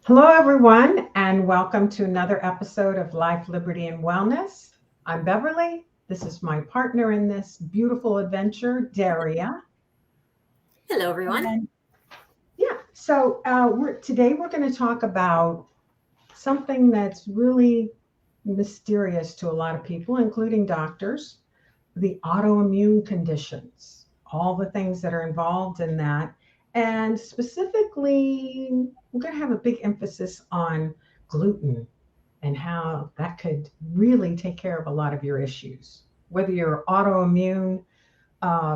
Hello, everyone, and welcome to another episode of Life, Liberty, and Wellness. I'm Beverly. This is my partner in this beautiful adventure, Daria. Hello, everyone. And today we're going to talk about something that's really mysterious to a lot of people, including doctors, the autoimmune conditions, all the things that are involved in that. And specifically, we're going to have a big emphasis on gluten and how that could really take care of a lot of your issues. Whether your autoimmune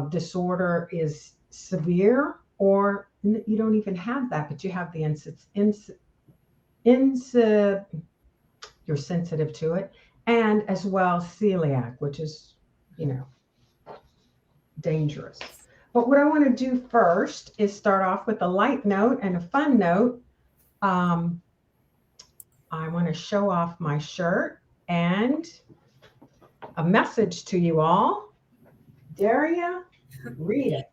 disorder is severe or you don't even have that, but you have the you're sensitive to it, and as well celiac, which is, you know, dangerous. But what I want to do first is start off with a light note and a fun note. Um, I want to show off my shirt and a message to you all. Daria, read it.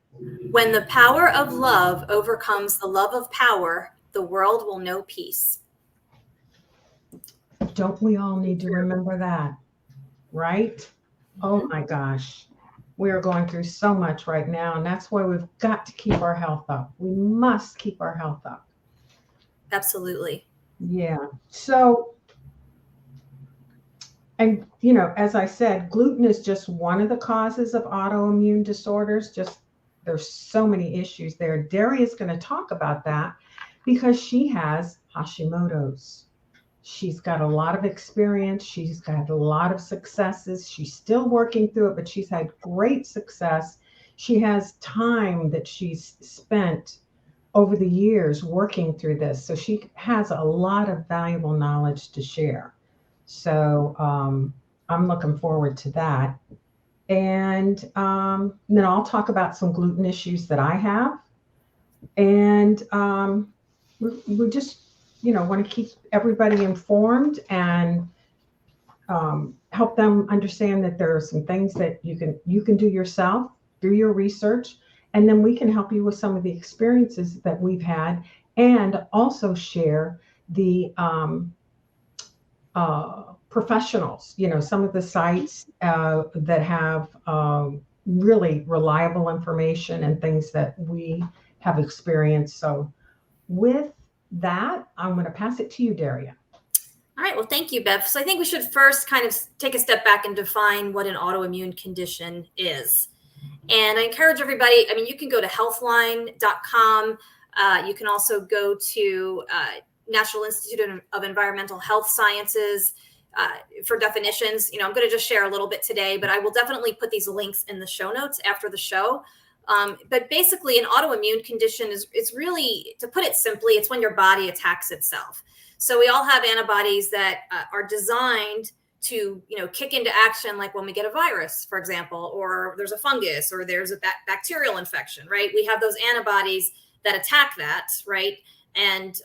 When the power of love overcomes the love of power, the world will know peace. Don't we all need to remember that? Right? Oh my gosh. We are going through so much right now, and that's why we've got to keep our health up. We must keep our health up. Absolutely. Yeah. So, and as I said, gluten is just one of the causes of autoimmune disorders. Just there's so many issues there. Dairy is going to talk about that because she has Hashimoto's. She's got a lot of experience. She's got a lot of successes. She's still working through it, but she's had great success. She has time that she's spent over the years working through this. So she has a lot of valuable knowledge to share. So I'm looking forward to that. And then I'll talk about some gluten issues that I have. And we just want to keep everybody informed and help them understand that there are some things that you can do yourself, do your research, and then we can help you with some of the experiences that we've had, and also share the professionals. Some of the sites that have really reliable information and things that we have experienced. So with that, I'm going to pass it to you, Daria. All right. Well, thank you, Bev. So I think we should first kind of take a step back and define what an autoimmune condition is. And I encourage everybody, you can go to healthline.com. You can also go to National Institute of Environmental Health Sciences for definitions. I'm going to just share a little bit today, but I will definitely put these links in the show notes after the show. But basically, an autoimmune condition it's really, to put it simply, it's when your body attacks itself. So we all have antibodies that are designed to, kick into action, like when we get a virus, for example, or there's a fungus, or there's a bacterial infection, right? We have those antibodies that attack that, right? And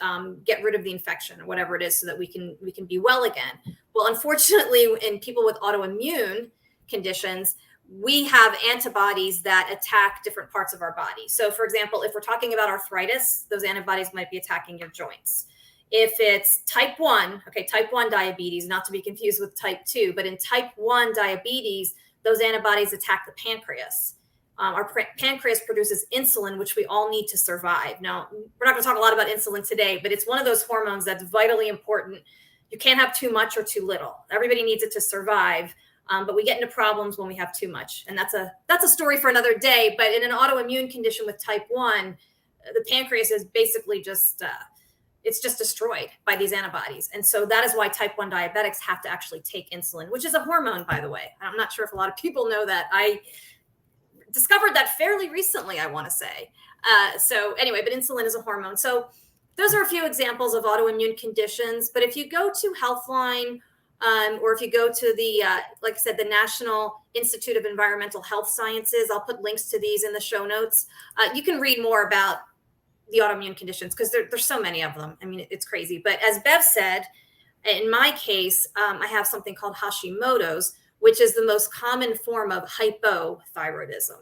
get rid of the infection or whatever it is, so that we can be well again. Well, unfortunately, in people with autoimmune conditions, we have antibodies that attack different parts of our body. So, for example, if we're talking about arthritis, those antibodies might be attacking your joints. If it's type 1 diabetes, not to be confused with type 2, but in type 1 diabetes, those antibodies attack the pancreas. Our pancreas produces insulin, which we all need to survive. Now, we're not going to talk a lot about insulin today, but it's one of those hormones that's vitally important. You can't have too much or too little. Everybody needs it to survive. But we get into problems when we have too much. And that's a story for another day. But in an autoimmune condition with type 1, the pancreas is basically just destroyed by these antibodies. And so that is why type 1 diabetics have to actually take insulin, which is a hormone, by the way. I'm not sure if a lot of people know that. I discovered that fairly recently, I want to say. So anyway, but insulin is a hormone. So those are a few examples of autoimmune conditions. But if you go to Healthline, or if you go to the, like I said, the National Institute of Environmental Health Sciences, I'll put links to these in the show notes. You can read more about the autoimmune conditions because there's so many of them. It's crazy. But as Bev said, in my case, I have something called Hashimoto's, which is the most common form of hypothyroidism.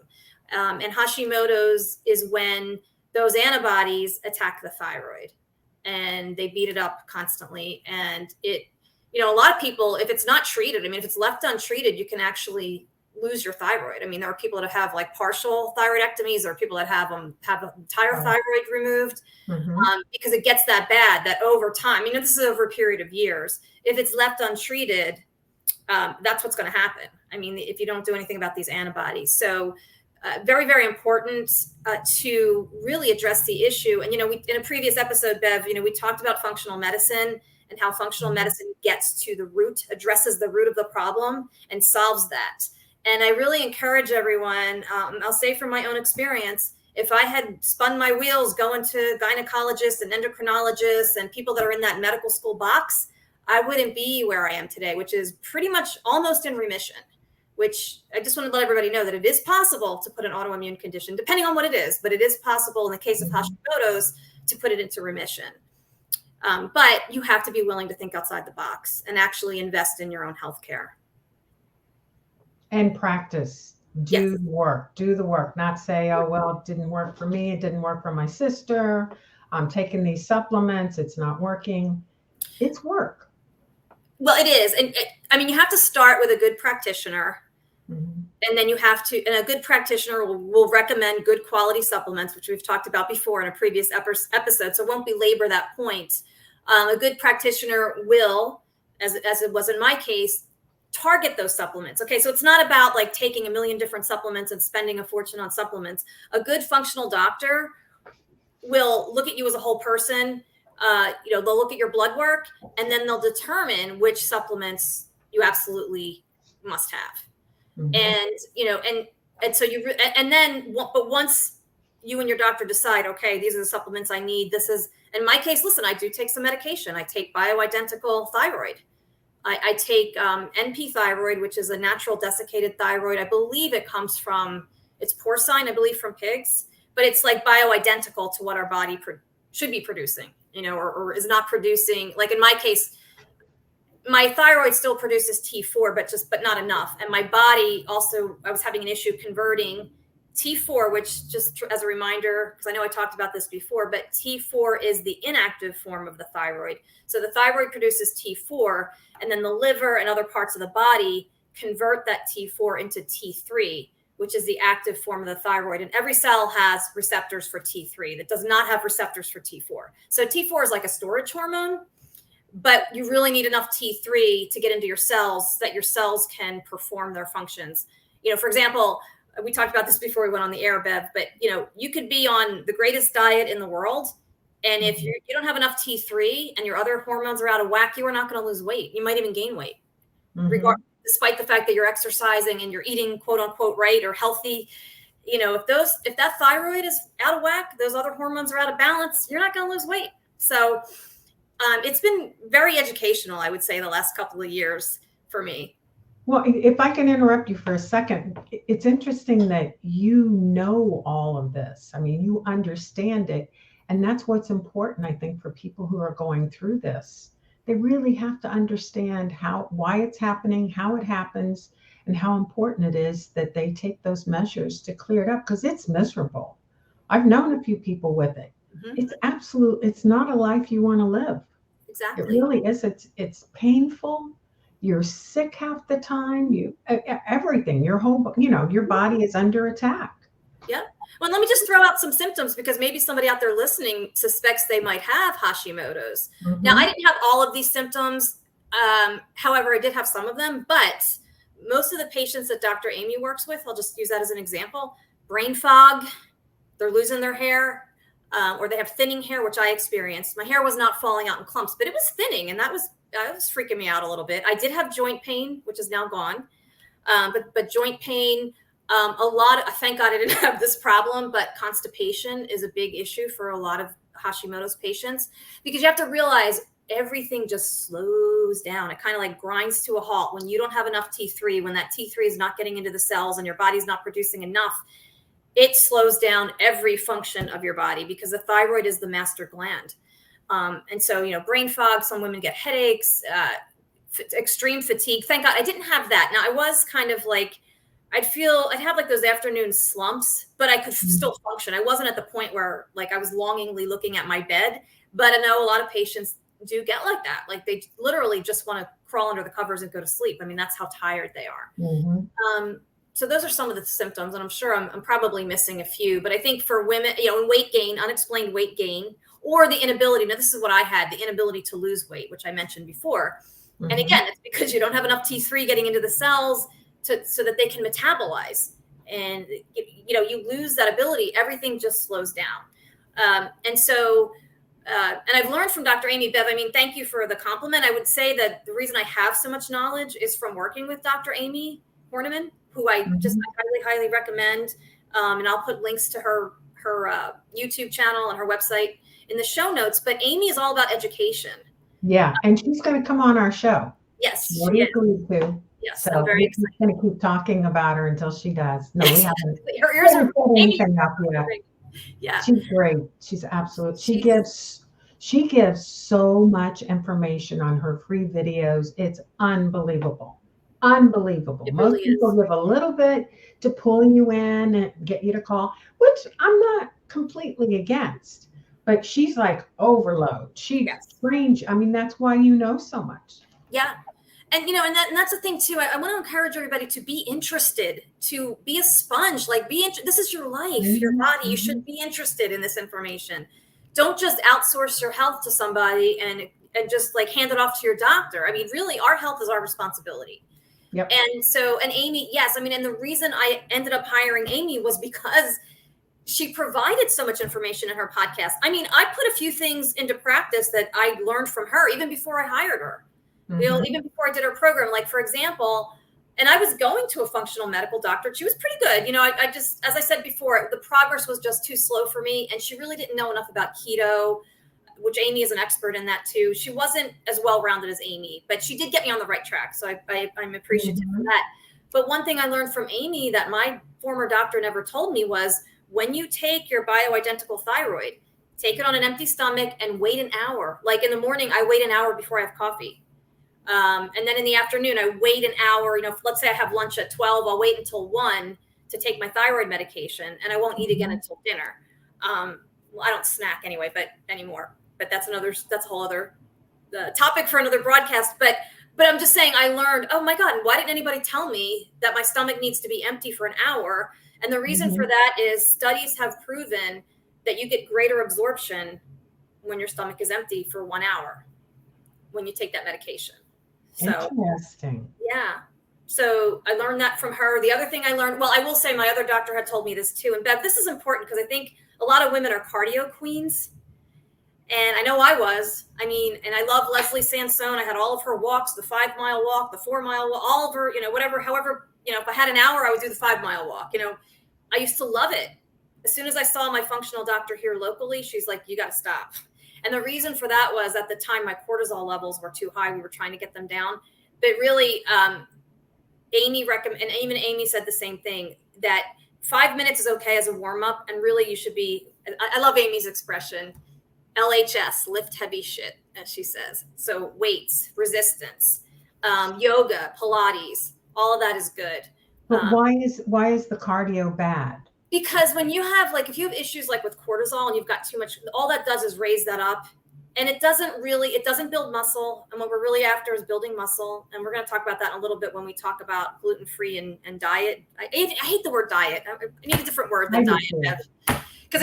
And Hashimoto's is when those antibodies attack the thyroid. and they beat it up constantly. And it, a lot of people, if it's not treated, if it's left untreated, you can actually lose your thyroid. There are people that have like partial thyroidectomies, or people that have entire thyroid removed, because it gets that bad that over time, this is over a period of years. If it's left untreated, that's what's going to happen. If you don't do anything about these antibodies. So very, very important to really address the issue. And, we, in a previous episode, Bev, we talked about functional medicine and how functional medicine gets to the root, addresses the root of the problem and solves that. And I really encourage everyone, I'll say from my own experience, if I had spun my wheels going to gynecologists and endocrinologists and people that are in that medical school box, I wouldn't be where I am today, which is pretty much almost in remission, which I just want to let everybody know that it is possible to put an autoimmune condition, depending on what it is, but it is possible in the case of Hashimoto's to put it into remission. But you have to be willing to think outside the box and actually invest in your own healthcare. And practice. Do the work, not say, oh, well, it didn't work for me. It didn't work for my sister. I'm taking these supplements. It's not working. It's work. Well, it is. And you have to start with a good practitioner. And then you have to, and a good practitioner will recommend good quality supplements, which we've talked about before in a previous episode. So won't belabor that point. A good practitioner will, as it was in my case, target those supplements. Okay. So it's not about like taking a million different supplements and spending a fortune on supplements. A good functional doctor will look at you as a whole person. They'll look at your blood work, and then they'll determine which supplements you absolutely must have. And so but once you and your doctor decide, okay, these are the supplements I need. This is, in my case, listen, I do take some medication. I take bioidentical thyroid. I take NP thyroid, which is a natural desiccated thyroid. I believe it comes from, it's porcine, I believe, from pigs, but it's like bioidentical to what our body should be producing, or is not producing. Like in my case, my thyroid still produces T4, but not enough. And my body also, I was having an issue converting T4, which, just as a reminder, because I know I talked about this before, but T4 is the inactive form of the thyroid. So the thyroid produces T4, and then the liver and other parts of the body convert that T4 into T3, which is the active form of the thyroid. And every cell has receptors for T3 that does not have receptors for T4. So T4 is like a storage hormone, but you really need enough T3 to get into your cells so that your cells can perform their functions. For example, we talked about this before we went on the air, Bev, but you could be on the greatest diet in the world, and if you don't have enough T3 and your other hormones are out of whack, you are not going to lose weight. You might even gain weight, despite the fact that you're exercising and you're eating quote unquote right or healthy. If that thyroid is out of whack, those other hormones are out of balance, you're not going to lose weight. So it's been very educational, I would say, the last couple of years for me. Well, if I can interrupt you for a second, it's interesting that you know all of this. You understand it. And that's what's important, I think, for people who are going through this. They really have to understand why it's happening, how it happens, and how important it is that they take those measures to clear it up, because it's miserable. I've known a few people with it. It's not a life you want to live. Exactly. It really is. It's painful. You're sick half the time. Everything, your whole, your body is under attack. Yeah. Well, let me just throw out some symptoms, because maybe somebody out there listening suspects they might have Hashimoto's. Now, I didn't have all of these symptoms. However, I did have some of them, but most of the patients that Dr. Amy works with, I'll just use that as an example, brain fog, they're losing their hair, or they have thinning hair, which I experienced. My hair was not falling out in clumps, but it was thinning, and that was freaking me out a little bit. I did have joint pain, which is now gone. But joint pain, thank God I didn't have this problem, but constipation is a big issue for a lot of Hashimoto's patients, because you have to realize everything just slows down. It kind of like grinds to a halt when you don't have enough T3, when that T3 is not getting into the cells and your body's not producing enough. It slows down every function of your body, because the thyroid is the master gland. And so, brain fog, some women get headaches, extreme fatigue. Thank God I didn't have that. Now, I was kind of like I'd have like those afternoon slumps, but I could still function. I wasn't at the point where like I was longingly looking at my bed, but I know a lot of patients do get like that. Like they literally just want to crawl under the covers and go to sleep. I mean, that's how tired they are. So those are some of the symptoms, and I'm sure I'm probably missing a few, but I think for women, weight gain, unexplained weight gain, or the inability, now this is what I had, the inability to lose weight, which I mentioned before. And again, it's because you don't have enough T3 getting into the cells so that they can metabolize. And, you lose that ability, everything just slows down. And I've learned from Dr. Amy, Bev, I mean, thank you for the compliment. I would say that the reason I have so much knowledge is from working with Dr. Amy Horniman, who I highly, highly recommend. And I'll put links to her YouTube channel and her website in the show notes. But Amy is all about education. Yeah, and she's going to come on our show. Yes, she agreed to. Yes, so I'm very excited. We're going to keep talking about her until she does. No, we haven't. Her ears are anything up yet. Yeah, she's great. She's absolute. She gives so much information on her free videos. It's unbelievable. Unbelievable. Most people give a little bit to pull you in and get you to call, which I'm not completely against. But she's like overload. She's strange. I mean, that's why you know so much. Yeah. And, and that's the thing too. I want to encourage everybody to be interested, to be a sponge, this is your life, your body. You should be interested in this information. Don't just outsource your health to somebody and just like hand it off to your doctor. I mean, really, our health is our responsibility. Yep. And Amy, yes. I mean, and the reason I ended up hiring Amy was because she provided so much information in her podcast. I mean, I put a few things into practice that I learned from her even before I hired her. Even before I did her program. Like, for example, and I was going to a functional medical doctor. She was pretty good. I just, as I said before, the progress was just too slow for me. And she really didn't know enough about keto, which Amy is an expert in that too. She wasn't as well-rounded as Amy, but she did get me on the right track. So I'm appreciative for that. But one thing I learned from Amy that my former doctor never told me was, when you take your bioidentical thyroid, take it on an empty stomach and wait an hour. Like in the morning, I wait an hour before I have coffee. And then in the afternoon, I wait an hour. Let's say I have lunch at 12, I'll wait until 1 to take my thyroid medication, and I won't eat again until dinner. Well, I don't snack anyway, anymore. But that's a whole other topic for another broadcast. But I'm just saying, I learned, oh my God, why didn't anybody tell me that my stomach needs to be empty for an hour? And the reason for that is studies have proven that you get greater absorption when your stomach is empty for 1 hour when you take that medication. So, interesting. Yeah. So I learned that from her. The other thing I learned, well, I will say my other doctor had told me this too. And Bev, this is important because I think a lot of women are cardio queens. And I know I was. I mean, and I love Leslie Sansone. I had all of her walks, the 5-mile walk, the 4-mile walk, all of her, however, if I had an hour, I would do the 5-mile walk. I used to love it. As soon as I saw my functional doctor here locally, she's like, you got to stop. And the reason for that was at the time, my cortisol levels were too high. We were trying to get them down. But really, Amy recommended, and even Amy said the same thing, that 5 minutes is okay as a warm up. And really you should be, I love Amy's expression, LHS, lift heavy shit, as she says. So weights, resistance, yoga, Pilates, all of that is good. But why is the cardio bad? Because when you have, if you have issues like with cortisol and you've got too much, all that does is raise that up. And it doesn't build muscle. And what we're really after is building muscle. And we're going to talk about that in a little bit when we talk about gluten-free and diet. I hate the word diet. I need a different word than diet. Because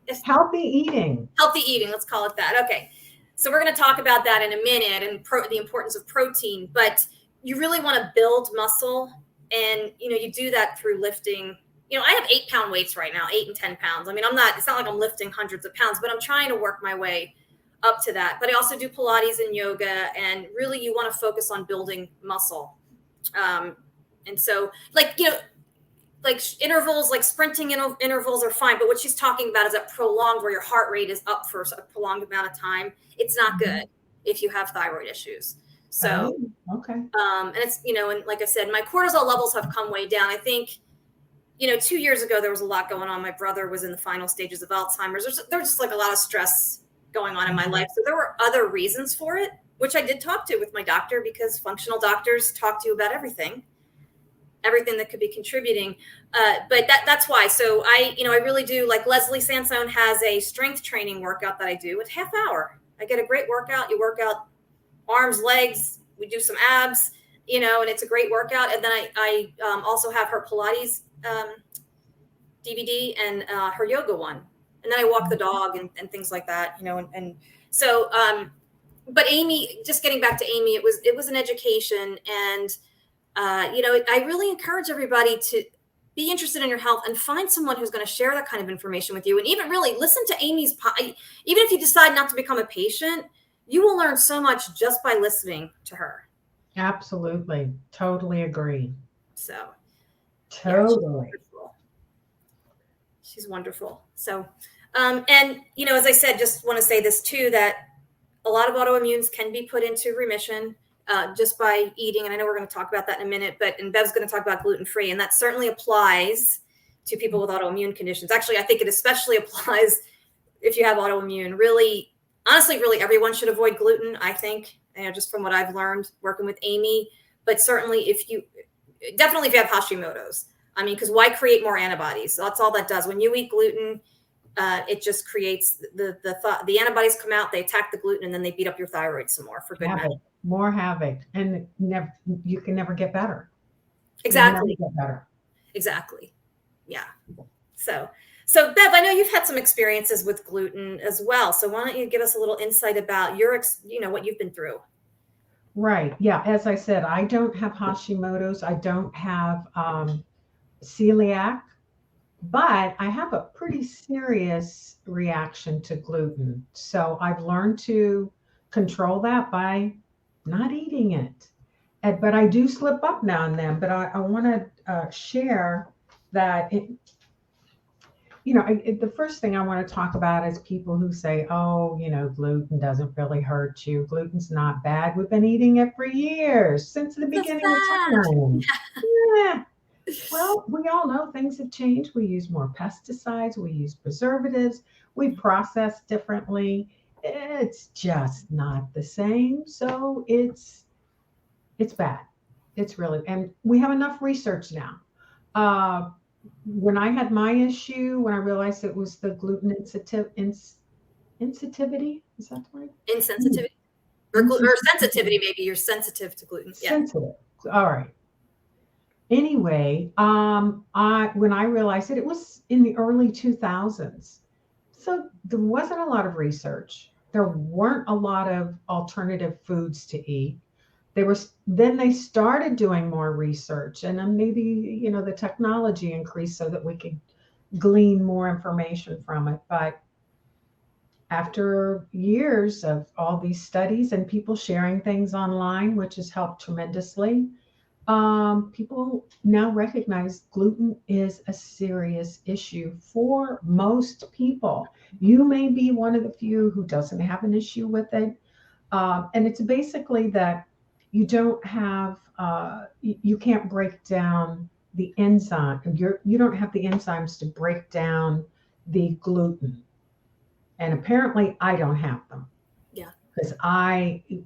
it's healthy eating. Healthy eating, let's call it that. Okay. So we're going to talk about that in a minute and the importance of protein. But you really want to build muscle. And, you do that through lifting. I have 8-pound weights right now, 8 and 10 pounds. I mean, it's not like I'm lifting hundreds of pounds, but I'm trying to work my way up to that. But I also do Pilates and yoga, and really you want to focus on building muscle. And so intervals, like sprinting intervals are fine. But what she's talking about is that prolonged, where your heart rate is up for a prolonged amount of time. It's not good if you have thyroid issues. So, okay. And it's, and like I said, my cortisol levels have come way down. I think, 2 years ago, there was a lot going on. My brother was in the final stages of Alzheimer's. There was just a lot of stress going on in my life. So there were other reasons for it, which I did talk to with my doctor, because functional doctors talk to you about everything. everything that could be contributing. But that's why. So I really do, like Leslie Sansone has a strength training workout that I do. It's half hour. I get a great workout. You work out arms, legs. We do some abs, and it's a great workout. And then I also have her Pilates DVD and her yoga one. And then I walk the dog and things like that, and so, but Amy, just getting back to Amy, it was an education. And, I really encourage everybody to be interested in your health and find someone who's going to share that kind of information with you. And even really listen to Amy's, even if you decide not to become a patient, you will learn so much just by listening to her. Absolutely. Totally agree. So totally. Yeah, she's wonderful. So, and, as I said, just want to say this too, that a lot of autoimmunes can be put into remission just by eating. And I know we're going to talk about that in a minute, and Bev's going to talk about gluten-free. And that certainly applies to people with autoimmune conditions. Actually, I think it especially applies if you have autoimmune. Really, honestly, really everyone should avoid gluten, I think, just from what I've learned working with Amy. But certainly if you have Hashimoto's, because why create more antibodies? So that's all that does. When you eat gluten, it just creates the antibodies come out, they attack the gluten, and then they beat up your thyroid some more for good measure. More havoc, and you can never get better. Exactly. Get better. Exactly. Yeah. So Bev, I know you've had some experiences with gluten as well. So why don't you give us a little insight about your, what you've been through? Right. Yeah. As I said, I don't have Hashimoto's. I don't have celiac. But I have a pretty serious reaction to gluten. So I've learned to control that by not eating it. But I do slip up now and then. But I want to share that, the first thing I want to talk about is people who say, oh, gluten doesn't really hurt you. Gluten's not bad. We've been eating it for years, since the beginning of time. Yeah. Well, we all know things have changed. We use more pesticides, we use preservatives, we process differently. It's just not the same. So it's bad. It's really, and we have enough research now. When I had my issue, when I realized it was the gluten insensitivity, is that the word? Insensitivity or sensitivity, maybe you're sensitive to gluten. Yeah. Sensitive. All right. Anyway, when I realized it was in the early 2000s. So there wasn't a lot of research. There weren't a lot of alternative foods to eat. Then they started doing more research, and then maybe, the technology increased so that we could glean more information from it. But after years of all these studies and people sharing things online, which has helped tremendously, people now recognize gluten is a serious issue for most people. You may be one of the few who doesn't have an issue with it. And it's basically that you don't have, you can't break down the enzyme. You don't have the enzymes to break down the gluten. And apparently I don't have them. Because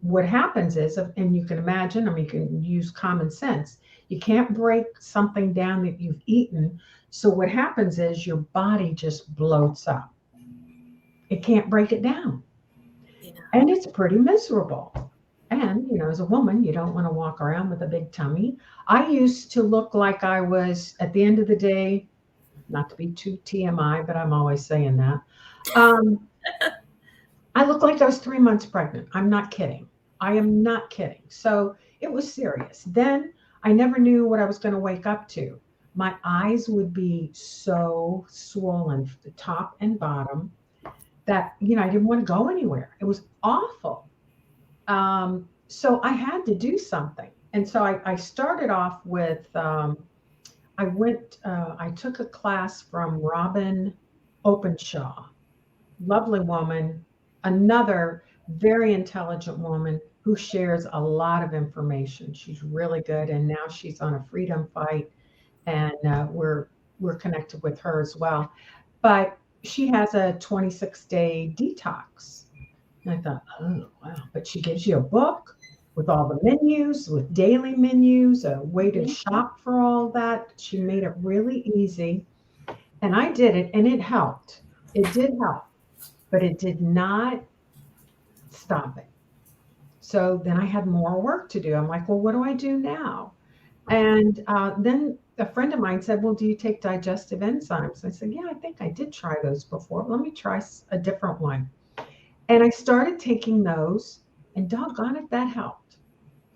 what happens is, and you can imagine, you can use common sense. You can't break something down that you've eaten. So what happens is your body just bloats up. It can't break it down. Yeah. And it's pretty miserable. And, as a woman, you don't want to walk around with a big tummy. I used to look like I was, at the end of the day, not to be too TMI, but I'm always saying that. I looked like I was 3 months pregnant. I'm not kidding. I am not kidding. So it was serious. Then I never knew what I was going to wake up to. My eyes would be so swollen, the top and bottom, that, I didn't want to go anywhere. It was awful. So I had to do something. And so I started off with, I took a class from Robin Openshaw, lovely woman, another very intelligent woman who shares a lot of information. She's really good. And now she's on a freedom fight, and we're connected with her as well. But she has a 26-day detox. And I thought, oh, wow. But she gives you a book with all the menus, with daily menus, a way to shop for all that. She made it really easy. And I did it and it helped. It did help, but it did not stop it. So then I had more work to do. I'm like, well, what do I do now? And then a friend of mine said, well, do you take digestive enzymes? I said, yeah, I think I did try those before. Let me try a different one. And I started taking those, and doggone it, that helped.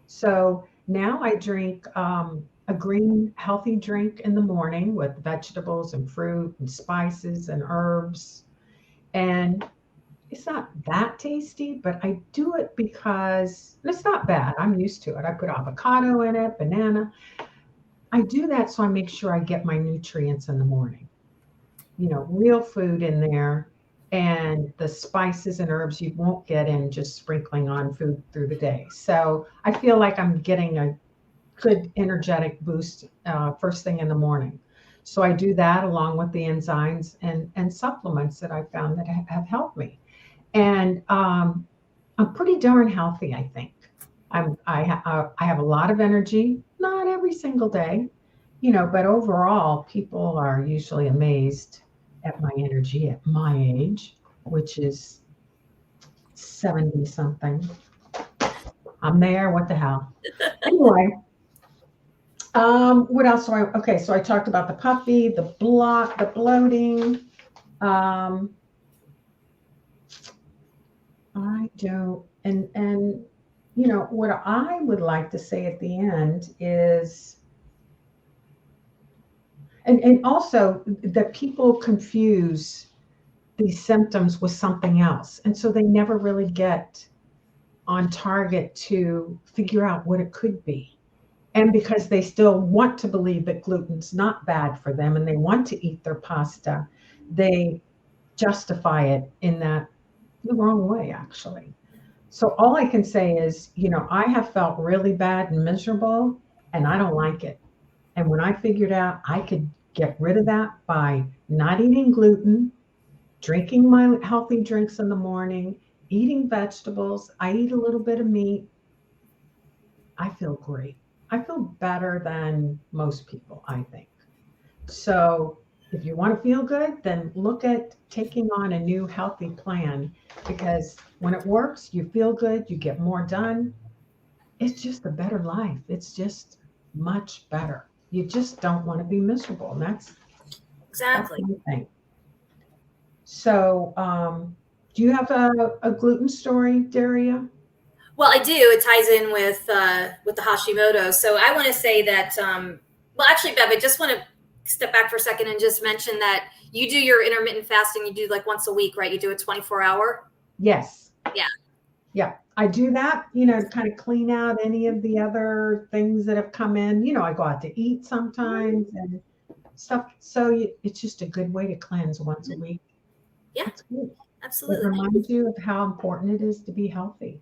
So now I drink a green, healthy drink in the morning with vegetables and fruit and spices and herbs. And it's not that tasty, but I do it because it's not bad. I'm used to it. I put avocado in it, banana. I do that so I make sure I get my nutrients in the morning. Real food in there, and the spices and herbs you won't get in just sprinkling on food through the day. So I feel like I'm getting a good energetic boost first thing in the morning. So I do that along with the enzymes and supplements that I found that have helped me. And I'm pretty darn healthy, I think. I have a lot of energy, not every single day, but overall, people are usually amazed at my energy at my age, which is 70 something. I'm there. What the hell? Anyway, what else? Okay, so I talked about the puppy, the bloating. I don't, and what I would like to say at the end is, and also that people confuse these symptoms with something else. And so they never really get on target to figure out what it could be. And because they still want to believe that gluten's not bad for them and they want to eat their pasta, they justify it in the wrong way, actually. So all I can say is, I have felt really bad and miserable, and I don't like it. And when I figured out I could get rid of that by not eating gluten, drinking my healthy drinks in the morning, eating vegetables, I eat a little bit of meat, I feel great. I feel better than most people, I think. So if you want to feel good, then look at taking on a new healthy plan, because when it works, you feel good, you get more done. It's just a better life. It's just much better. You just don't want to be miserable. And that's Exactly. one thing. So, do you have a gluten story, Daria? Well, I do. It ties in with the Hashimoto. So I want to say that. Well, actually, Bev, I just want to step back for a second and just mention that you do your intermittent fasting. You do like once a week, right? You do a 24-hour. Yes. Yeah. Yeah, I do that, to kind of clean out any of the other things that have come in. I go out to eat sometimes and stuff. So it's just a good way to cleanse once a week. Yeah, That's good. absolutely. It reminds you of how important it is to be healthy.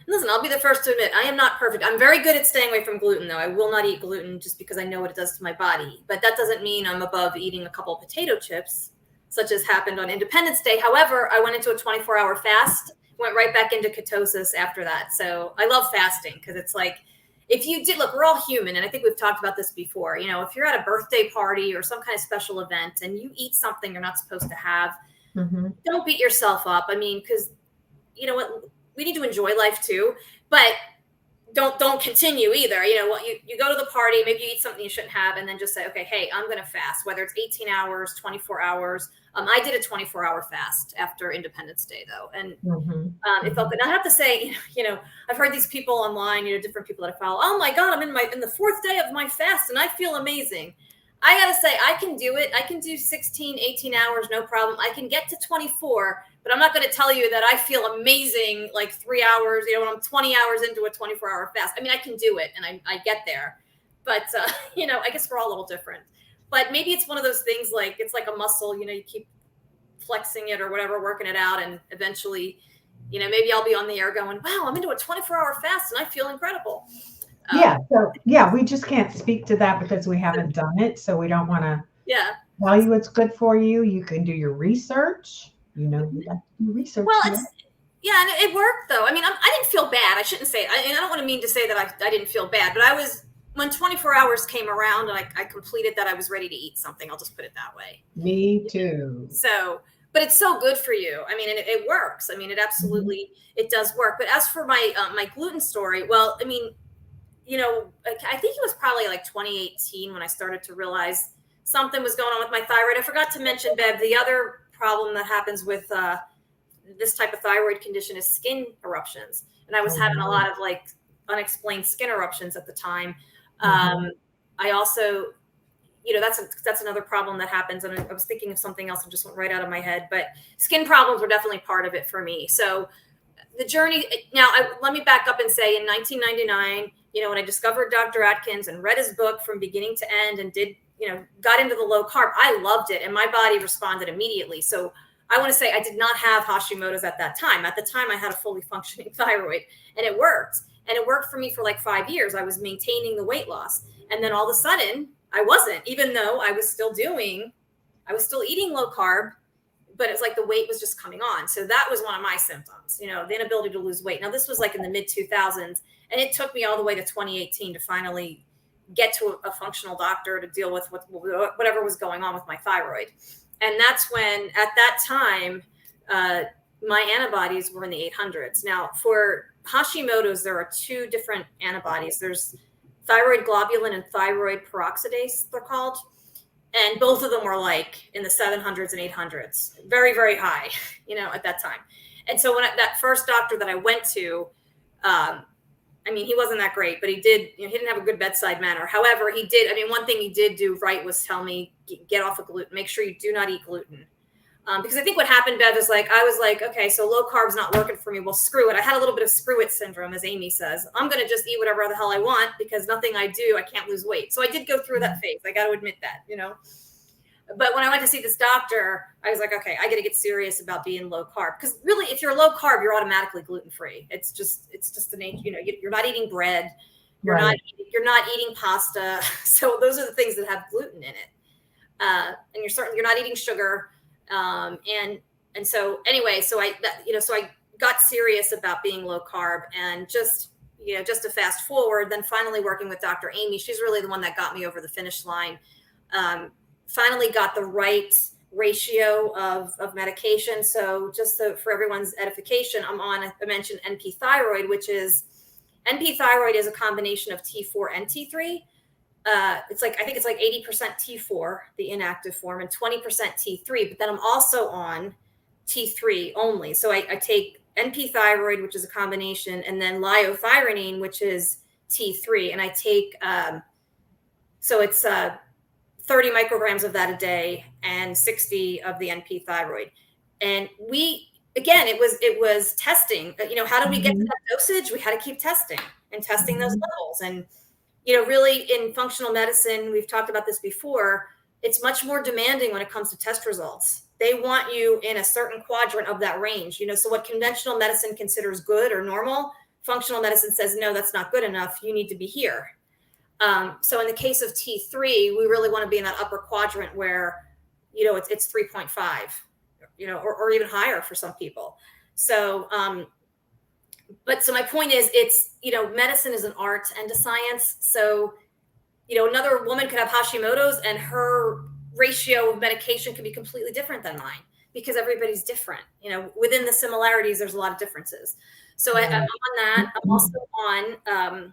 Listen, I'll be the first to admit I am not perfect. I'm very good at staying away from gluten, though. I will not eat gluten just because I know what it does to my body. But that doesn't mean I'm above eating a couple of potato chips, such as happened on Independence Day. However, I went into a 24-hour fast, went right back into ketosis after that. So I love fasting because it's like, if you did, look, we're all human. And I think we've talked about this before. If you're at a birthday party or some kind of special event and you eat something you're not supposed to have, don't beat yourself up. I mean, because you know what? We need to enjoy life too, but don't continue either. You go to the party, maybe you eat something you shouldn't have, and then just say, okay, hey, I'm going to fast, whether it's 18 hours, 24 hours. I did a 24-hour fast after Independence Day, though, and it felt good. Now, I have to say, I've heard these people online, different people that I follow. Oh my God, I'm in the fourth day of my fast, and I feel amazing. I got to say, I can do it. I can do 16, 18 hours, no problem. I can get to 24, but I'm not going to tell you that I feel amazing like 3 hours, when I'm 20 hours into a 24-hour fast. I mean, I can do it, and I get there. But, I guess we're all a little different. But maybe it's one of those things like it's like a muscle, you keep flexing it or whatever, working it out. And eventually, maybe I'll be on the air going, wow, I'm into a 24-hour fast and I feel incredible. So we just can't speak to that because we haven't done it. So we don't want to tell you it's good for you. You can do your research. You have to do research. Well, Yeah, and it worked though. I mean, I didn't feel bad. I shouldn't say, I don't want to mean to say that I didn't feel bad, but when 24 hours came around and I completed that, I was ready to eat something. I'll just put it that way. Me too. So, but it's so good for you. I mean, and it works. I mean, it absolutely, it does work. But as for my, my gluten story, well, I mean, I think it was probably like 2018 when I started to realize something was going on with my thyroid. I forgot to mention, Bev, the other problem that happens with, this type of thyroid condition is skin eruptions. And I was having a lot of like unexplained skin eruptions at the time. I also, that's another problem that happens. And I was thinking of something else and just went right out of my head, but skin problems were definitely part of it for me. So the journey now, let me back up and say in 1999, when I discovered Dr. Atkins and read his book from beginning to end and got into the low carb, I loved it. And my body responded immediately. So I want to say I did not have Hashimoto's at that time. At the time, I had a fully functioning thyroid, and it worked. And it worked for me for like 5 years. I was maintaining the weight loss. And then all of a sudden, I wasn't, even though I was still eating low carb, but it's like the weight was just coming on. So that was one of my symptoms, the inability to lose weight. Now, this was like in the mid 2000s, and it took me all the way to 2018 to finally get to a functional doctor to deal with whatever was going on with my thyroid. And that's when, at that time, my antibodies were in the 800s. Now, for Hashimoto's, there are two different antibodies. There's thyroid globulin and thyroid peroxidase, they're called. And both of them were like in the 700s and 800s, very, very high, at that time. And so when that first doctor that I went to, he wasn't that great, but he didn't have a good bedside manner. However, he did. One thing he did do right was tell me, get off of gluten. Make sure you do not eat gluten. Because I think what happened, Bev, is I was like, okay, so low carb's not working for me. Well, screw it. I had a little bit of screw it syndrome, as Amy says. I'm going to just eat whatever the hell I want because nothing I do, I can't lose weight. So I did go through that phase. I got to admit that, But when I went to see this doctor, I was like, okay, I got to get serious about being low carb. Because really, if you're low carb, you're automatically gluten-free. It's just the nature, you're not eating bread. You're not eating pasta. So those are the things that have gluten in it. And you're not eating sugar. And so anyway, so I got serious about being low carb, and just to fast forward, then finally working with Dr. Amy, she's really the one that got me over the finish line. Finally got the right ratio of medication. So for everyone's edification, I mentioned NP thyroid, which is NP thyroid is a combination of T4 and T3. I think it's like 80% T4, the inactive form, and 20% T3, but then I'm also on T3 only. So I take NP thyroid, which is a combination, and then liothyronine, which is T3. And I take, so it's 30 micrograms of that a day and 60 of the NP thyroid. And it was testing, how did we get to that dosage? We had to keep testing those levels. And really in functional medicine, we've talked about this before, it's much more demanding when it comes to test results. They want you in a certain quadrant of that range. So what conventional medicine considers good or normal, functional medicine says, no, that's not good enough. You need to be here. So in the case of T3, we really want to be in that upper quadrant where, it's 3.5, or even higher for some people. So, so my point is, it's, medicine is an art and a science. So, another woman could have Hashimoto's and her ratio of medication could be completely different than mine because everybody's different. Within the similarities, there's a lot of differences. So I'm on that. I'm also on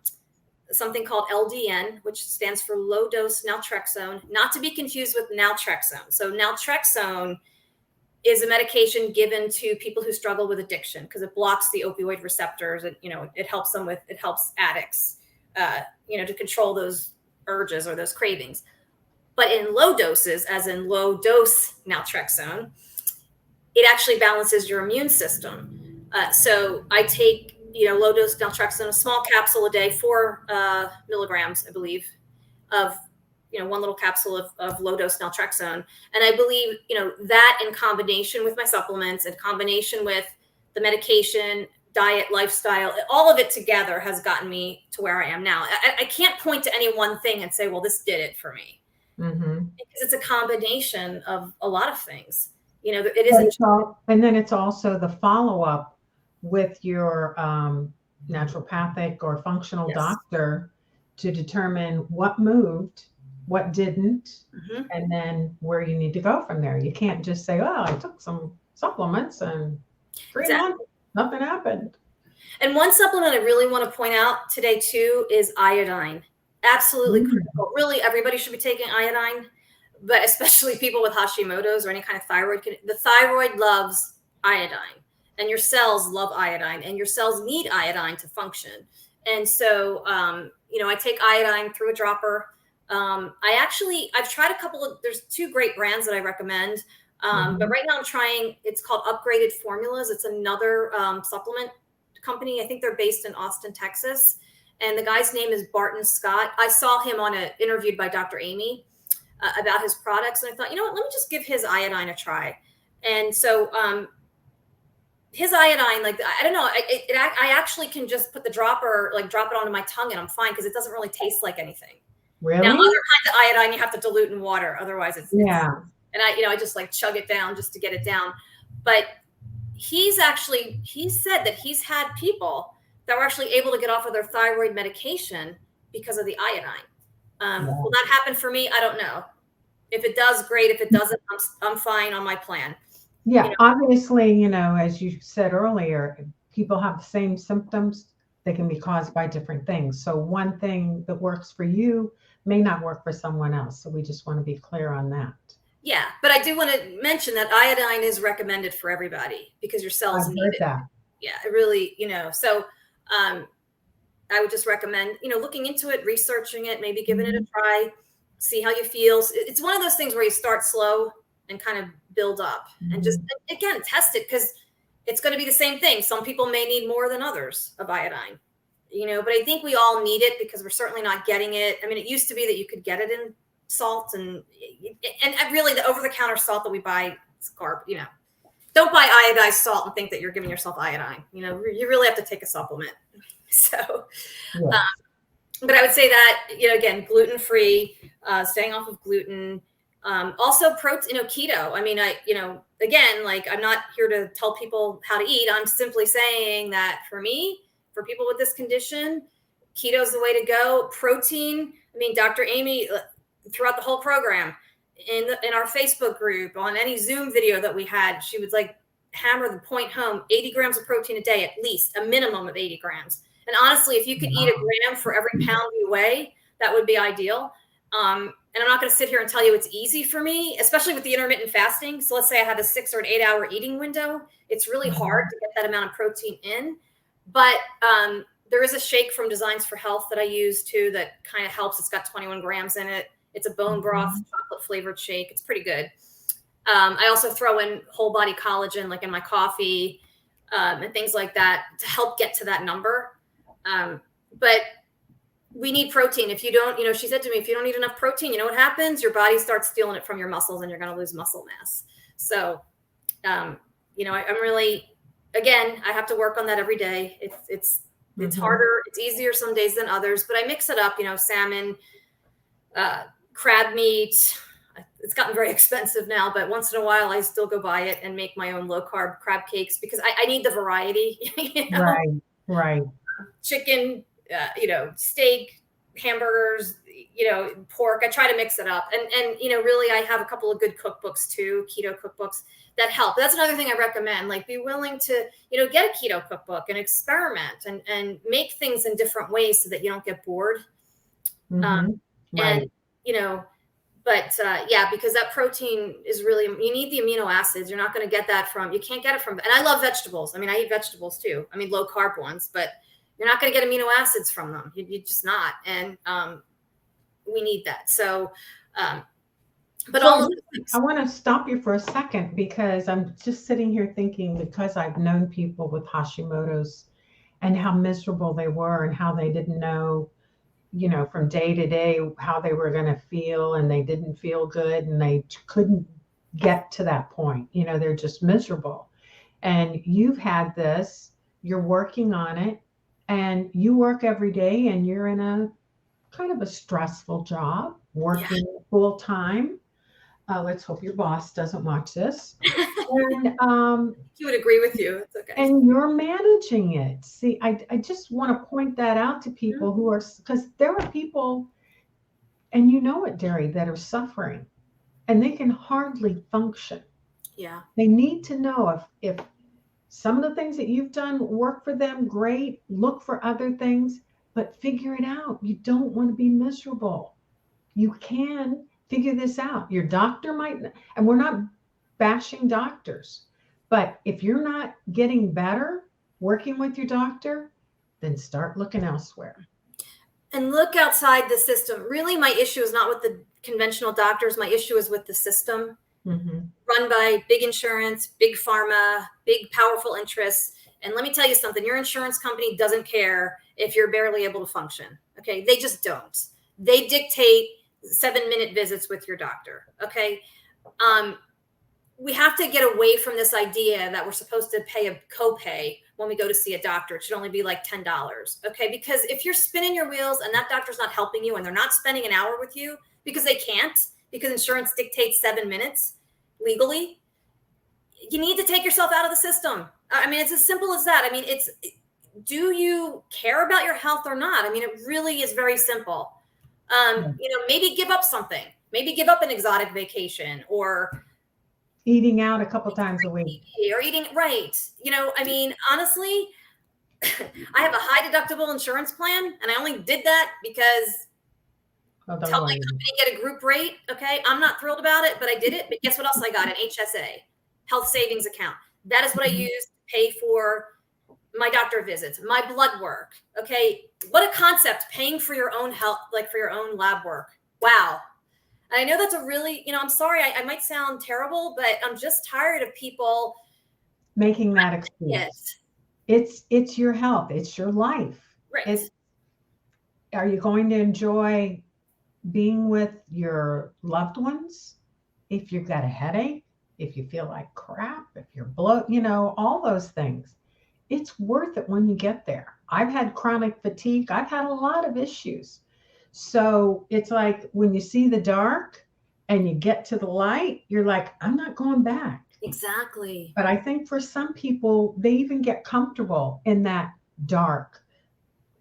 something called LDN, which stands for low dose naltrexone, not to be confused with naltrexone. So naltrexone is a medication given to people who struggle with addiction because it blocks the opioid receptors. And, it helps addicts, to control those urges or those cravings. But in low doses, as in low dose naltrexone, it actually balances your immune system. So I take, low dose naltrexone, a small capsule a day, 4 milligrams, I believe, of one little capsule of low dose naltrexone. And I believe, that in combination with my supplements, in combination with the medication, diet, lifestyle, all of it together has gotten me to where I am now. I can't point to any one thing and say, well, this did it for me. Because it's a combination of a lot of things. It isn't. And then it's also the follow-up with your naturopathic or functional Yes. doctor to determine what moved, what didn't, Mhm. and then where you need to go from there. You can't just say, "Oh, I took some supplements and 3 months, Exactly. nothing happened." And one supplement I really want to point out today too is iodine. Absolutely Mm. critical. Really, everybody should be taking iodine, but especially people with Hashimoto's or any kind of thyroid. The thyroid loves iodine, and your cells love iodine, and your cells need iodine to function. And so, I take iodine through a dropper. I've tried a couple of, there's two great brands that I recommend. But Mhm. right now I'm trying, it's called Upgraded Formulas. It's another supplement company. I think they're based in Austin, Texas. And the guy's name is Barton Scott. I saw him on an interviewed by Dr. Amy about his products. And I thought, you know what, let me just give his iodine a try. And so his iodine, like, I don't know, I actually can just put the dropper, like drop it onto my tongue and I'm fine because it doesn't really taste like anything. Now, other Really? kinds of iodine you have to dilute in water. Otherwise it's Yeah. and I just like chug it down just to get it down. But he said that he's had people that were actually able to get off of their thyroid medication because of the iodine. Will Yeah. that happen for me? I don't know. If it does, great. If it doesn't, I'm fine on my plan. You Yeah, know, obviously, as you said earlier, people have the same symptoms. They can be caused by different things. So one thing that works for you may not work for someone else. So we just want to be clear on that. yeah. But I do want to mention that iodine is recommended for everybody because your cells I've need heard it. that. Yeah, it really, so um, I would just recommend, looking into it, researching it, maybe giving it a Mhm. try, see how you feel. It's one of those things where you start slow and kind of build up and just, Mhm. again, test it because it's going to be the same thing. Some people may need more than others of iodine, but I think we all need it because we're certainly not getting it. I mean, it used to be that you could get it in salt and really the over-the-counter salt that we buy is garbage. Don't buy iodized salt and think that you're giving yourself iodine. You really have to take a supplement. So, Yeah. but I would say that, again, gluten-free, staying off of gluten, also protein, keto. I mean, again, like I'm not here to tell people how to eat. I'm simply saying that for me, for people with this condition, keto is the way to go. Protein. I mean, Dr. Amy, throughout the whole program, in our Facebook group, on any Zoom video that we had, she would like hammer the point home: 80 grams of protein a day, at least a minimum of 80 grams. And honestly, if you could eat a Wow. gram for every pound you weigh, that would be ideal. And I'm not going to sit here and tell you it's easy for me, especially with the intermittent fasting. So let's say I have a 6 or an 8 hour eating window. It's really hard Mhm. to get that amount of protein in. But there is a shake from Designs for Health that I use too that kind of helps. It's got 21 grams in it. It's a bone broth, Mhm. chocolate flavored shake. It's pretty good. I also throw in whole body collagen, like in my coffee, and things like that to help get to that number. But we need protein. If you don't, she said to me, if you don't eat enough protein, you know what happens? Your body starts stealing it from your muscles and you're going to lose muscle mass. So, I'm really, again, I have to work on that every day. It's Mhm. harder. It's easier some days than others, but I mix it up, salmon, uh, crab meat. It's gotten very expensive now, but once in a while I still go buy it and make my own low carb crab cakes because I need the variety, Right. Right. chicken, steak, hamburgers, pork. I try to mix it up. And really I have a couple of good cookbooks too, keto cookbooks that help. That's another thing I recommend. Like be willing to, get a keto cookbook and experiment and make things in different ways so that you don't get bored. Um, Mhm. and, Right. you know, but yeah, because that protein is really, you need the amino acids. You're not going to get that you can't get it from, and I love vegetables. I mean, I eat vegetables too. I mean, low carb ones, but you're not going to get amino acids from them. You're just not. And we need that. So, um, but So all of the I things. want to stop you for a second because I'm just sitting here thinking, because I've known people with Hashimoto's and how miserable they were and how they didn't know, from day to day how they were going to feel, and they didn't feel good and they couldn't get to that point. They're just miserable. And you've had this, you're working on it, and you work every day and you're in a kind of a stressful job, Yeah. working full time. Let's hope your boss doesn't watch this. And He would agree with you. It's okay. and you're managing it. See, I just want to point that out to people who are, because there are people, and you know it, Derry, that are suffering and they can hardly function. Yeah. They need to know if some of the things that you've done work for them, great. Look for other things, but figure it out. You don't want to be miserable. You can figure this out. Your doctor might, and we're not bashing doctors, but if you're not getting better working with your doctor, then start looking elsewhere. And look outside the system. Really, my issue is not with the conventional doctors. My issue is with the system run by big insurance, big pharma, big powerful interests. And let me tell you something, your insurance company doesn't care if you're barely able to function. Okay. They just don't. They dictate 7-minute visits with your doctor. Okay. We have to get away from this idea that we're supposed to pay a copay when we go to see a doctor. It should only be like $10. Okay. Because if you're spinning your wheels and that doctor's not helping you and they're not spending an hour with you because they can't, because insurance dictates 7 minutes legally, you need to take yourself out of the system. I mean, it's as simple as that. I mean, do you care about your health or not? I mean, it really is very simple. Maybe give up something, maybe give up an exotic vacation or eating out a couple times a week or eating right. I mean, honestly, I have a high deductible insurance plan and I only did that because tell my company get a group rate. Okay. I'm not thrilled about it, but I did it. But guess what else I got? An HSA, health savings account. That is what I use to pay for my doctor visits, my blood work. Okay. What a concept, paying for your own health, like for your own lab work. Wow. And I know that's a really, I'm sorry, I might sound terrible, but I'm just tired of people making that excuse. It's your health. It's your life. Right. Are you going to enjoy being with your loved ones if you've got a headache, if you feel like crap, if you're bloat, all those things? It's worth it when you get there. I've had chronic fatigue. I've had a lot of issues. So it's like when you see the dark and you get to the light, you're like, I'm not going back. Exactly. But I think for some people, they even get comfortable in that dark,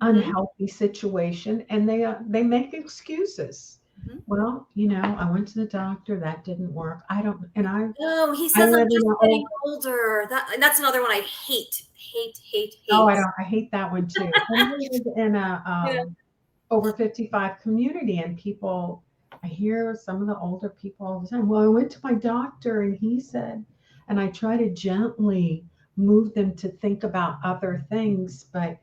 unhealthy situation, and they make excuses. Well, I went to the doctor, that didn't work. No, he says I'm just getting older. That's another one I hate. Oh, I hate that one too. I live in a over 55 community, and I hear some of the older people all the time, well, I went to my doctor and he said, and I try to gently move them to think about other things. But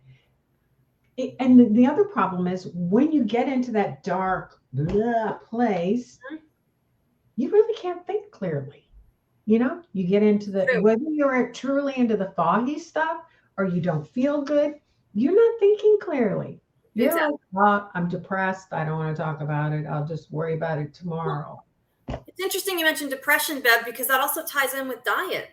the other problem is when you get into that dark place, you really can't think clearly. You get into whether you're truly into the foggy stuff or you don't feel good, you're not thinking clearly. You're like, oh, I'm depressed. I don't want to talk about it. I'll just worry about it tomorrow. It's interesting you mentioned depression, Bev, because that also ties in with diet,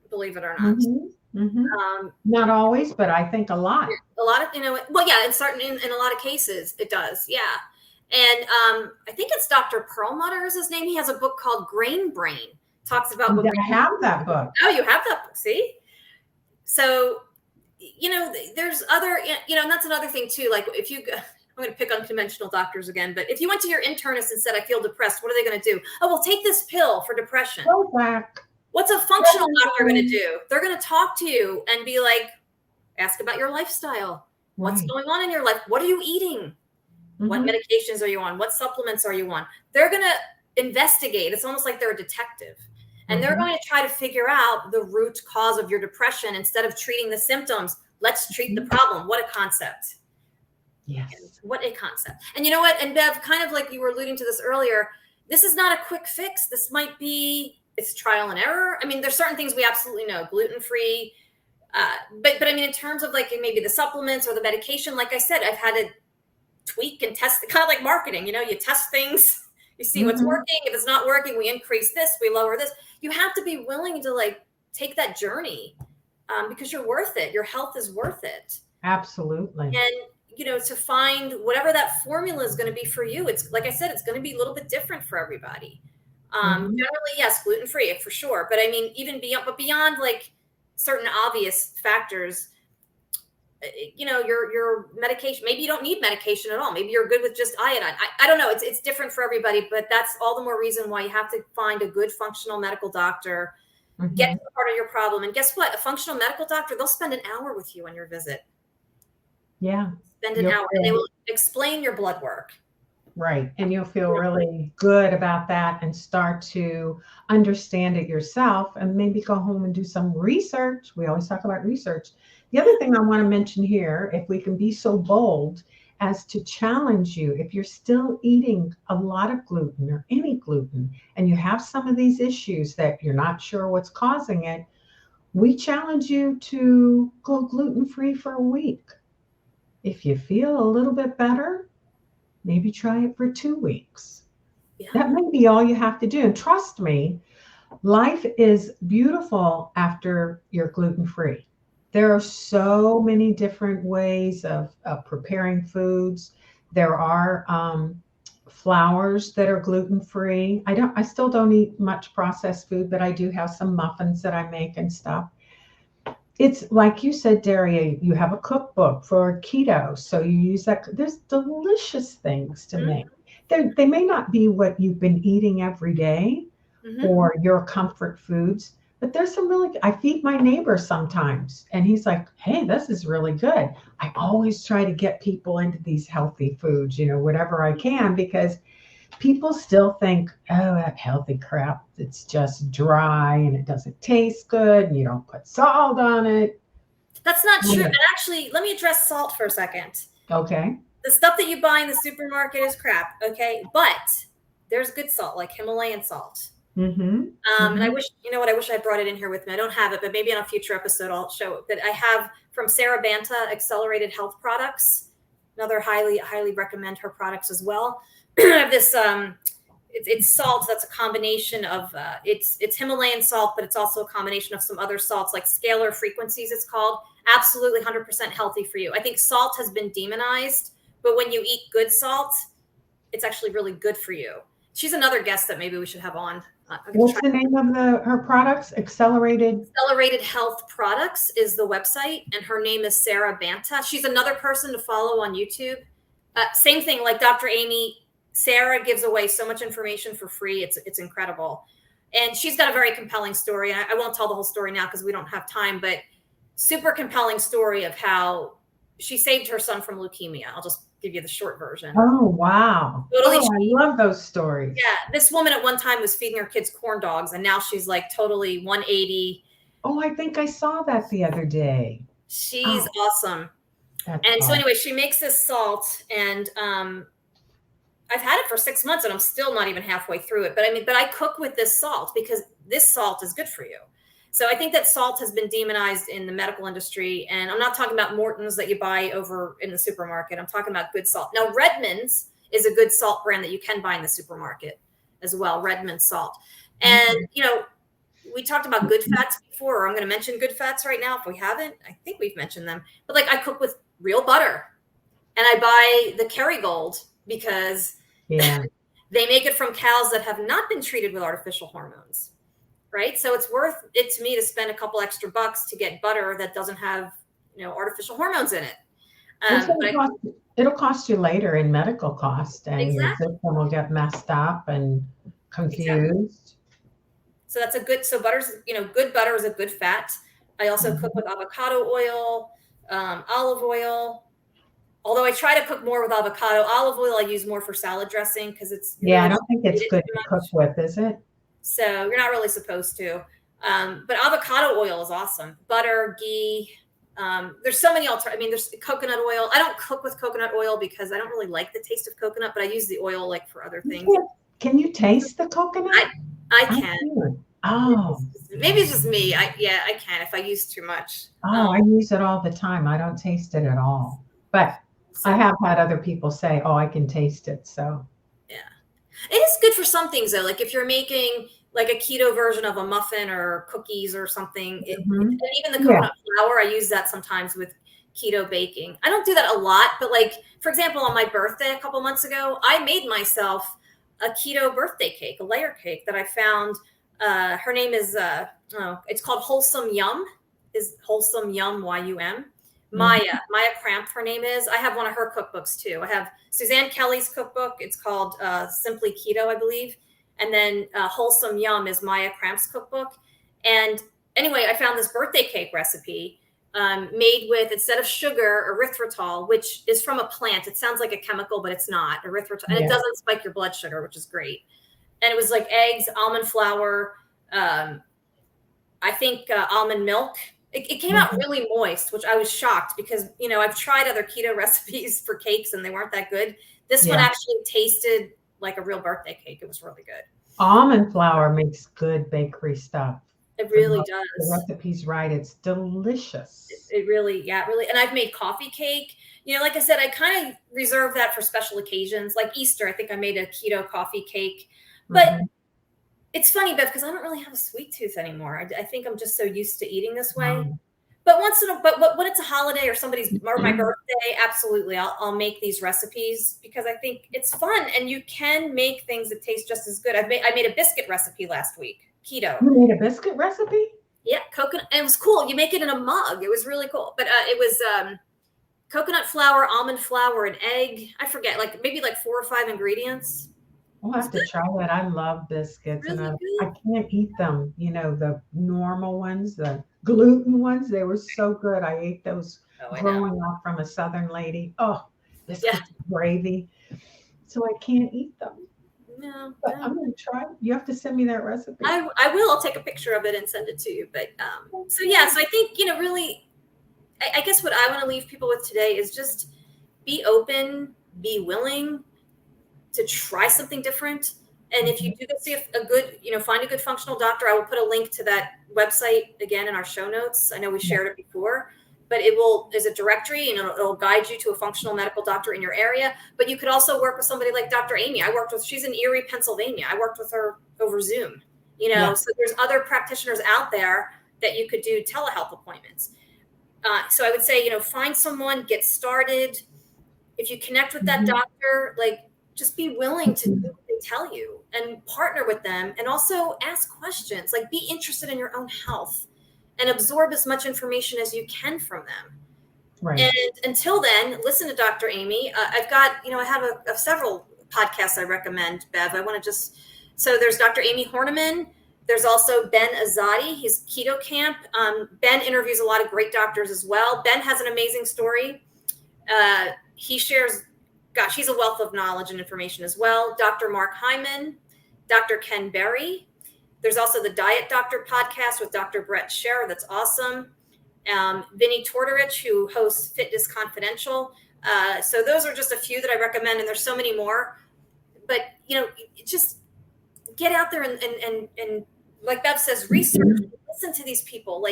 believe it or not. Not always, but I think a lot. A lot of, in a lot of cases it does. Yeah. And I think it's Dr. Perlmutter is his name. He has a book called Grain Brain. Talks about what I have that book. Oh, you have that book. See? So, there's other, and that's another thing too. Like if you, I'm going to pick on conventional doctors again, but if you went to your internist and said, I feel depressed, what are they going to do? Oh, well, take this pill for depression. Go back. What's a functional doctor going to do? They're going to talk to you and be like, ask about your lifestyle. Right. What's going on in your life? What are you eating? What medications are you on? What supplements are you on? They're going to investigate. It's almost like they're a detective. And they're going to try to figure out the root cause of your depression instead of treating the symptoms. Let's treat the problem. What a concept. Yes. What a concept. And you know what? And Bev, kind of like you were alluding to this earlier, this is not a quick fix. This might be, it's trial and error. I mean, there's certain things we absolutely know, gluten-free. But I mean, in terms of like maybe the supplements or the medication, like I said, I've had to tweak and test, kind of like marketing, you test things. You see what's working. If it's not working, we increase this, we lower this. You have to be willing to like take that journey because you're worth it. Your health is worth it. Absolutely. And, to find whatever that formula is going to be for you. It's like I said, it's going to be a little bit different for everybody. Generally, yes, gluten-free for sure. But I mean, even beyond like certain obvious factors, your medication, maybe you don't need medication at all. Maybe you're good with just iodine. I don't know. It's different for everybody, but that's all the more reason why you have to find a good functional medical doctor, get to the part of your problem. And guess what? A functional medical doctor, they'll spend an hour with you on your visit. Yeah. Spend an hour and they will explain your blood work. Right. And you'll feel really good about that and start to understand it yourself and maybe go home and do some research. We always talk about research. The other thing I want to mention here, if we can be so bold as to challenge you, if you're still eating a lot of gluten or any gluten, and you have some of these issues that you're not sure what's causing it, we challenge you to go gluten-free for a week. If you feel a little bit better, maybe try it for 2 weeks. Yeah. That may be all you have to do. And trust me, life is beautiful after you're gluten-free. There are so many different ways of preparing foods. There are flours that are gluten-free. I still don't eat much processed food, but I do have some muffins that I make and stuff. It's like you said, Daria, you have a cookbook for keto. So you use that. There's delicious things to make. They may not be what you've been eating every day or your comfort foods, but there's some really, I feed my neighbor sometimes and he's like, hey, this is really good. I always try to get people into these healthy foods, whatever I can, because people still think, oh, that healthy crap, it's just dry and it doesn't taste good and you don't put salt on it. That's not true. And actually, let me address salt for a second. Okay. The stuff that you buy in the supermarket is crap, okay? But there's good salt, like Himalayan salt. And I wish, I wish I brought it in here with me. I don't have it, but maybe on a future episode, I'll show it. But I have from Sarah Banta, Accelerated Health Products. Another highly, highly recommend her products as well. I have this, it's salt that's a combination of, it's Himalayan salt, but it's also a combination of some other salts, like scalar frequencies, it's called. Absolutely 100% healthy for you. I think salt has been demonized, but when you eat good salt, it's actually really good for you. She's another guest that maybe we should have on. What's the name of her products? Accelerated Health Products is the website, and her name is Sarah Banta. She's another person to follow on YouTube. Same thing, like Dr. Amy. Sarah gives away so much information for free. It's incredible. And she's got a very compelling story. And I won't tell the whole story now because we don't have time, but super compelling story of how she saved her son from leukemia. I'll just give you the short version. Oh, wow. Totally. Oh, I love those stories. Yeah. This woman at one time was feeding her kids corn dogs, and now she's like totally 180. Oh, I think I saw that the other day. She's awesome. So anyway, she makes this salt, and I've had it for 6 months and I'm still not even halfway through it. But I cook with this salt because this salt is good for you. So I think that salt has been demonized in the medical industry. And I'm not talking about Morton's that you buy over in the supermarket. I'm talking about good salt. Now, Redmond's is a good salt brand that you can buy in the supermarket as well, Redmond salt. And, we talked about good fats before, or I'm going to mention good fats right now if we haven't. I think we've mentioned them. But like I cook with real butter and I buy the Kerrygold because they make it from cows that have not been treated with artificial hormones, right? So it's worth it to me to spend a couple extra bucks to get butter that doesn't have, artificial hormones in it. It'll cost you later in medical cost, and your system will get messed up and confused. So that's butter's, good butter is a good fat. I also cook with avocado oil, olive oil. Although I try to cook more with avocado, olive oil I use more for salad dressing because it's I don't think it's good to cook with, is it? So you're not really supposed to. But avocado oil is awesome. Butter, ghee. There's so many there's coconut oil. I don't cook with coconut oil because I don't really like the taste of coconut, but I use the oil like for other things. Can you taste the coconut? I can. Oh. Maybe it's just me. I can if I use too much. I use it all the time. I don't taste it at all. But I have had other people say, oh, I can taste it. So yeah, it is good for some things though. Like if you're making like a keto version of a muffin or cookies or something, and even the coconut flour, I use that sometimes with keto baking. I don't do that a lot, but like, for example, on my birthday a couple months ago, I made myself a keto birthday cake, a layer cake that I found. Her name is, it's called Wholesome Yum, is Wholesome Yum, YUM. Maya Cramp, her name is. I have one of her cookbooks too. I have Suzanne Kelly's cookbook. It's called Simply Keto, I believe. And then Wholesome Yum is Maya Cramp's cookbook. And anyway, I found this birthday cake recipe made with, instead of sugar, erythritol, which is from a plant. It sounds like a chemical, but it's not. Erythritol, and it doesn't spike your blood sugar, which is great. And it was like eggs, almond flour, I think almond milk. It came out really moist, which I was shocked because, you know, I've tried other keto recipes for cakes and they weren't that good. This one actually tasted like a real birthday cake. It was really good. Almond flour makes good bakery stuff. It really does. The recipe's right. It's delicious. It really, really. And I've made coffee cake. You know, like I said, I kind of reserve that for special occasions, like Easter. I think I made a keto coffee cake. But it's funny, Bev, because I don't really have a sweet tooth anymore. I think I'm just so used to eating this way. But when it's a holiday or or my birthday, absolutely, I'll make these recipes because I think it's fun and you can make things that taste just as good. I made a biscuit recipe last week, keto. You made a biscuit recipe? Yeah, coconut. And it was cool. You make it in a mug. It was really cool. But it was coconut flour, almond flour, and egg. I forget, maybe 4 or 5 ingredients. We'll have to try that. I love biscuits, really and I can't eat them. You know, the normal ones, the gluten ones. They were so good. I ate those growing up from a Southern lady. Oh, biscuits with gravy. So I can't eat them. No, but I'm going to try. You have to send me that recipe. I will. I'll take a picture of it and send it to you. But so I think, you know, really, I guess what I want to leave people with today is just be open, be willing to try something different. And if you do see a good, you know, find a good functional doctor, I will put a link to that website again in our show notes. I know we shared it before, but there's a directory and it'll guide you to a functional medical doctor in your area. But you could also work with somebody like Dr. Amy. She's in Erie, Pennsylvania. I worked with her over Zoom, you know, so there's other practitioners out there that you could do telehealth appointments. So I would say, you know, find someone, get started. If you connect with that doctor, just be willing to do what they tell you and partner with them, and also ask questions, be interested in your own health and absorb as much information as you can from them. Right. And until then, listen to Dr. Amy. I've got, you know, I have several podcasts I recommend, Bev. So there's Dr. Amy Horniman. There's also Ben Azadi. He's Keto Camp. Ben interviews a lot of great doctors as well. Ben has an amazing story. He shares, he's a wealth of knowledge and information as well. Dr. Mark Hyman, Dr. Ken Berry. There's also the Diet Doctor podcast with Dr. Brett Scherer. That's awesome. Vinnie Tortorich, who hosts Fitness Confidential. So those are just a few that I recommend, and there's so many more. But, you know, just get out there and like Bev says, research, listen to these people.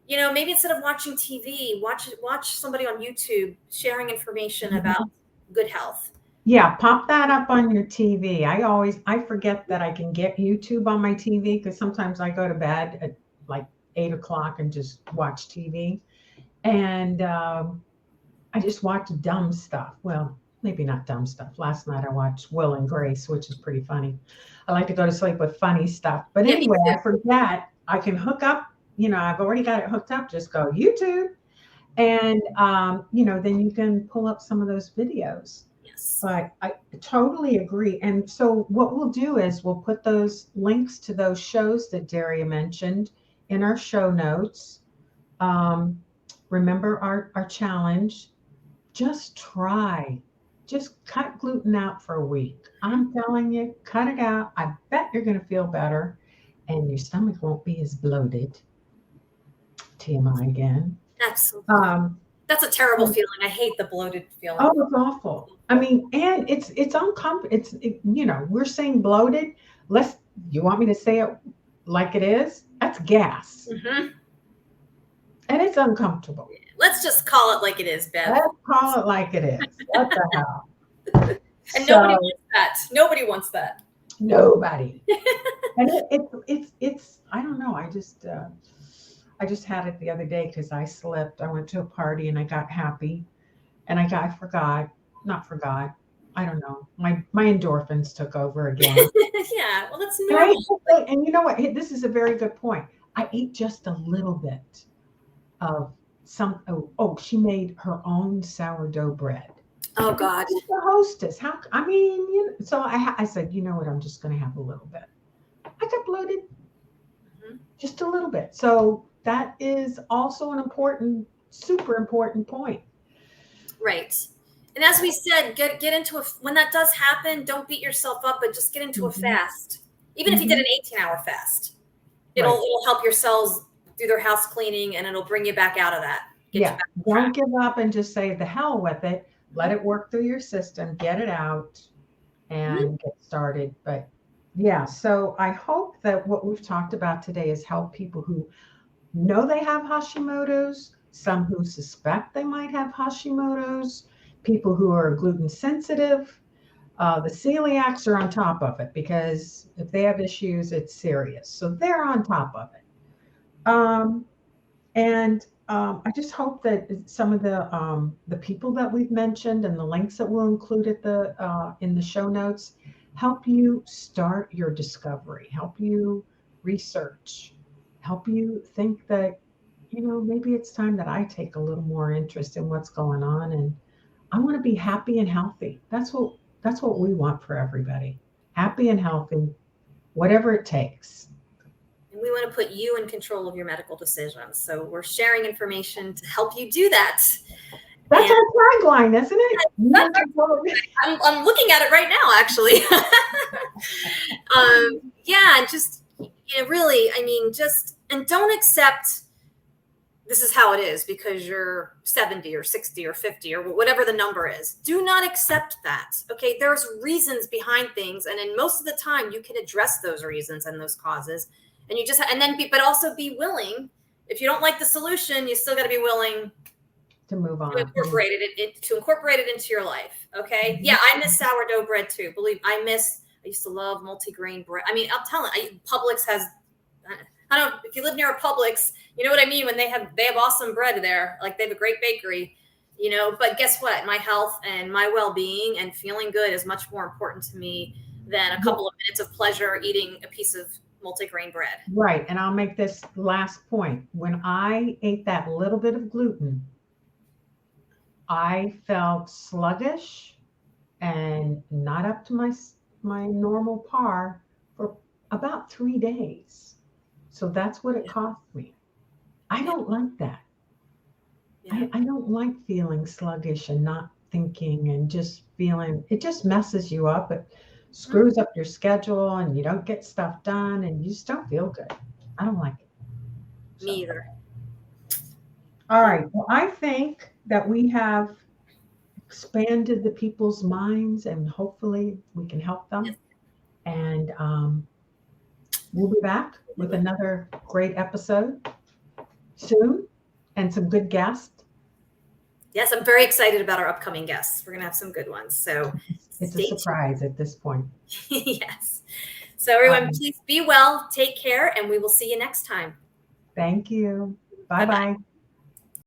You know, maybe instead of watching TV, watch somebody on YouTube sharing information about good health. Yeah, pop that up on your TV. I forget that I can get YouTube on my TV because sometimes I go to bed at 8 o'clock and just watch TV. And I just watch dumb stuff. Well, maybe not dumb stuff. Last night I watched Will and Grace, which is pretty funny. I like to go to sleep with funny stuff. But anyway, I forget. I can hook up. You know, I've already got it hooked up. Just go YouTube. And, you know, then you can pull up some of those videos. Yes. But I totally agree. And so what we'll do is we'll put those links to those shows that Daria mentioned in our show notes. Remember our challenge. Just try. Just cut gluten out for a week. I'm telling you, cut it out. I bet you're going to feel better. And your stomach won't be as bloated. TMI again. Absolutely. That's a terrible feeling. I hate the bloated feeling. Oh, it's awful. I mean, and it's uncomfortable. You know, we're saying bloated. You want me to say it like it is? That's gas. Mm-hmm. And it's uncomfortable. Let's just call it like it is, Bev. Let's call it like it is. What the hell? And nobody wants that. Nobody wants that. Nobody. And it's I don't know. I just had it the other day because I slipped. I went to a party and I got happy, and I forgot. I don't know, my endorphins took over again. Yeah, well, that's And, normal. and you know what? This is a very good point. I ate just a little bit of she made her own sourdough bread. Oh, And God. she's the hostess. I mean, so I said, you know what? I'm just going to have a little bit. I got bloated just a little bit. So that is also an important, super important point. Right. And as we said, get into when that does happen, don't beat yourself up, but just get into a fast. Even if you did an 18-hour fast, it'll help your cells do their house cleaning, and it'll bring you back out of that. Don't give up and just say the hell with it. Let it work through your system, get it out, and get started. But yeah, so I hope that what we've talked about today has helped people who know they have Hashimoto's, some who suspect they might have Hashimoto's, people who are gluten sensitive. The celiacs are on top of it because if they have issues, it's serious. So they're on top of it. I just hope that some of the people that we've mentioned and the links that we'll include at in the show notes help you start your discovery, help you research, help you think that maybe it's time that I take a little more interest in what's going on, and I want to be happy and healthy. That's what we want for everybody. Happy and healthy, whatever it takes. And we want to put you in control of your medical decisions. So we're sharing information to help you do that. That's our tagline, isn't it? I'm looking at it right now, actually. Just really, I mean, and don't accept this is how it is because you're 70 or 60 or 50 or whatever the number is. Do not accept that. Okay, there's reasons behind things, and in most of the time, you can address those reasons and those causes. And you just but also be willing. If you don't like the solution, you still got to be willing to move on, to incorporate it into your life. Okay. Yeah, I miss sourdough bread too. I used to love multigrain bread. I mean, I'm telling you, Publix has. I don't know if you live near a Publix, you know what I mean. When they have awesome bread there, like they have a great bakery, But guess what? My health and my well-being and feeling good is much more important to me than a couple of minutes of pleasure eating a piece of multigrain bread. Right. And I'll make this last point. When I ate that little bit of gluten, I felt sluggish and not up to my normal par for about 3 days. So that's what it cost me. I don't like that. Yeah. I don't like feeling sluggish and not thinking and just feeling, it just messes you up. It screws up your schedule and you don't get stuff done and you just don't feel good. I don't like it. So. Me either. All right. Well, I think that we have expanded the people's minds and hopefully we can help them. Yes. And we'll be back with another great episode soon and some good guests. Yes, I'm very excited about our upcoming guests. We're going to have some good ones. So it's a surprise at this point. Yes. So everyone, please be well, take care, and we will see you next time. Thank you. Bye-bye.